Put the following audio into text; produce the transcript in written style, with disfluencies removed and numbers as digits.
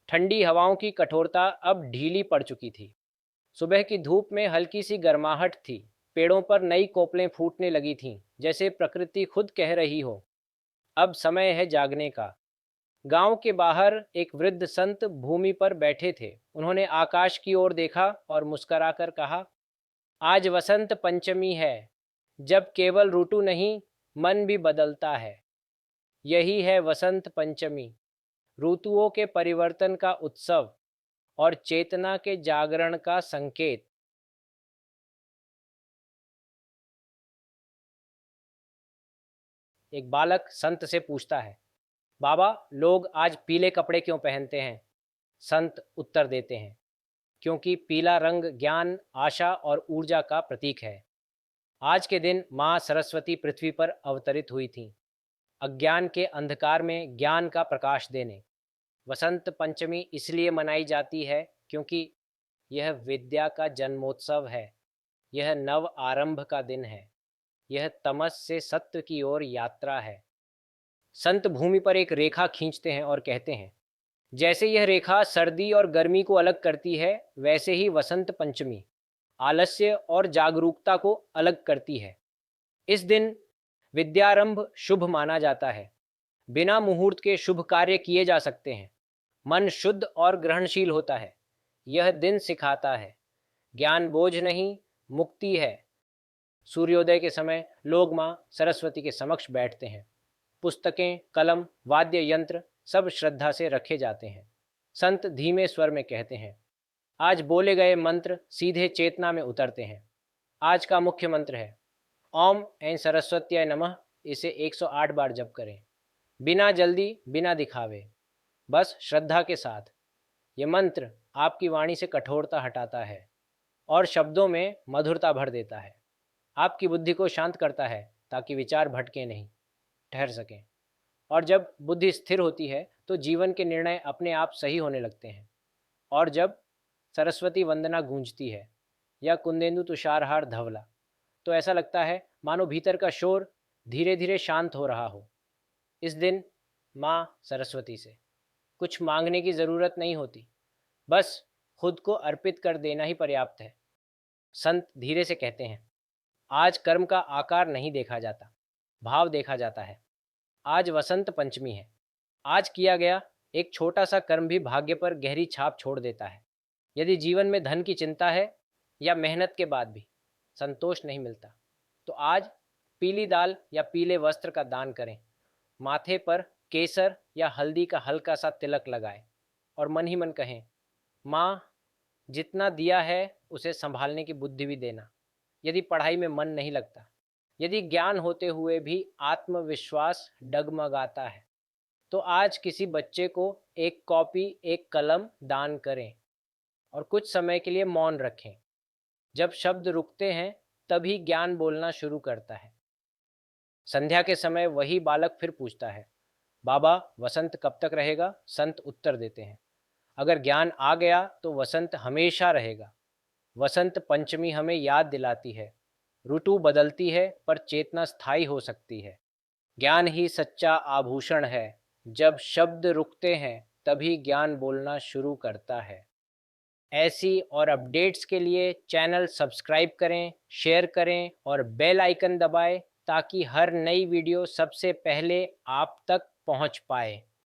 ठंडी हवाओं की कठोरता अब ढीली पड़ चुकी थी। सुबह की धूप में हल्की सी गर्माहट थी। पेड़ों पर नई कोपलें फूटने लगी थीं, जैसे प्रकृति खुद कह रही हो, अब समय है जागने का। गांव के बाहर एक वृद्ध संत भूमि पर बैठे थे। उन्होंने आकाश की ओर देखा और मुस्कराकर कहा, आज वसंत पंचमी है, जब केवल ऋतु नहीं, मन भी बदलता है। यही है वसंत पंचमी, ऋतुओं के परिवर्तन का उत्सव और चेतना के जागरण का संकेत। एक बालक संत से पूछता है, बाबा, लोग आज पीले कपड़े क्यों पहनते हैं? संत उत्तर देते हैं, क्योंकि पीला रंग ज्ञान, आशा और ऊर्जा का प्रतीक है। आज के दिन माँ सरस्वती पृथ्वी पर अवतरित हुई थीं, अज्ञान के अंधकार में ज्ञान का प्रकाश देने। वसंत पंचमी इसलिए मनाई जाती है क्योंकि यह विद्या का जन्मोत्सव है। यह नव आरंभ का दिन है। यह तमस से सत्य की ओर यात्रा है। संत भूमि पर एक रेखा खींचते हैं और कहते हैं, जैसे यह रेखा सर्दी और गर्मी को अलग करती है, वैसे ही वसंत पंचमी आलस्य और जागरूकता को अलग करती है। इस दिन विद्यारंभ शुभ माना जाता है। बिना मुहूर्त के शुभ कार्य किए जा सकते हैं। मन शुद्ध और ग्रहणशील होता है। यह दिन सिखाता है, ज्ञान बोझ नहीं, मुक्ति है। सूर्योदय के समय लोग माँ सरस्वती के समक्ष बैठते हैं। पुस्तकें, कलम, वाद्य यंत्र सब श्रद्धा से रखे जाते हैं। संत धीमे स्वर में कहते हैं, आज बोले गए मंत्र सीधे चेतना में उतरते हैं। आज का मुख्य मंत्र है ओम ऐं सरस्वत्याय नमः। इसे 108 बार जप करें, बिना जल्दी, बिना दिखावे, बस श्रद्धा के साथ। ये मंत्र आपकी वाणी से कठोरता हटाता है और शब्दों में मधुरता भर देता है। आपकी बुद्धि को शांत करता है ताकि विचार भटके नहीं, ठहर सकें। और जब बुद्धि स्थिर होती है तो जीवन के निर्णय अपने आप सही होने लगते हैं। और जब सरस्वती वंदना गूंजती है या कुंदेंदु तुषारहार धवला, तो ऐसा लगता है मानो भीतर का शोर धीरे धीरे शांत हो रहा हो। इस दिन माँ सरस्वती से कुछ मांगने की ज़रूरत नहीं होती, बस खुद को अर्पित कर देना ही पर्याप्त है। संत धीरे से कहते हैं, आज कर्म का आकार नहीं देखा जाता, भाव देखा जाता है। आज वसंत पंचमी है। आज किया गया एक छोटा सा कर्म भी भाग्य पर गहरी छाप छोड़ देता है। यदि जीवन में धन की चिंता है या मेहनत के बाद भी संतोष नहीं मिलता, तो आज पीली दाल या पीले वस्त्र का दान करें। माथे पर केसर या हल्दी का हल्का सा तिलक लगाएं और मन ही मन कहें, माँ, जितना दिया है उसे संभालने की बुद्धि भी देना। यदि पढ़ाई में मन नहीं लगता, यदि ज्ञान होते हुए भी आत्मविश्वास डगमगाता है, तो आज किसी बच्चे को एक कॉपी, एक कलम दान करें और कुछ समय के लिए मौन रखें। जब शब्द रुकते हैं तभी ज्ञान बोलना शुरू करता है। संध्या के समय वही बालक फिर पूछता है, बाबा, वसंत कब तक रहेगा? संत उत्तर देते हैं, अगर ज्ञान आ गया तो वसंत हमेशा रहेगा। वसंत पंचमी हमें याद दिलाती है, ऋतु बदलती है पर चेतना स्थायी हो सकती है। ज्ञान ही सच्चा आभूषण है। जब शब्द रुकते हैं तभी ज्ञान बोलना शुरू करता है। ऐसी और अपडेट्स के लिए चैनल सब्सक्राइब करें, शेयर करें और बेल आइकन दबाएं ताकि हर नई वीडियो सबसे पहले आप तक पहुंच पाए।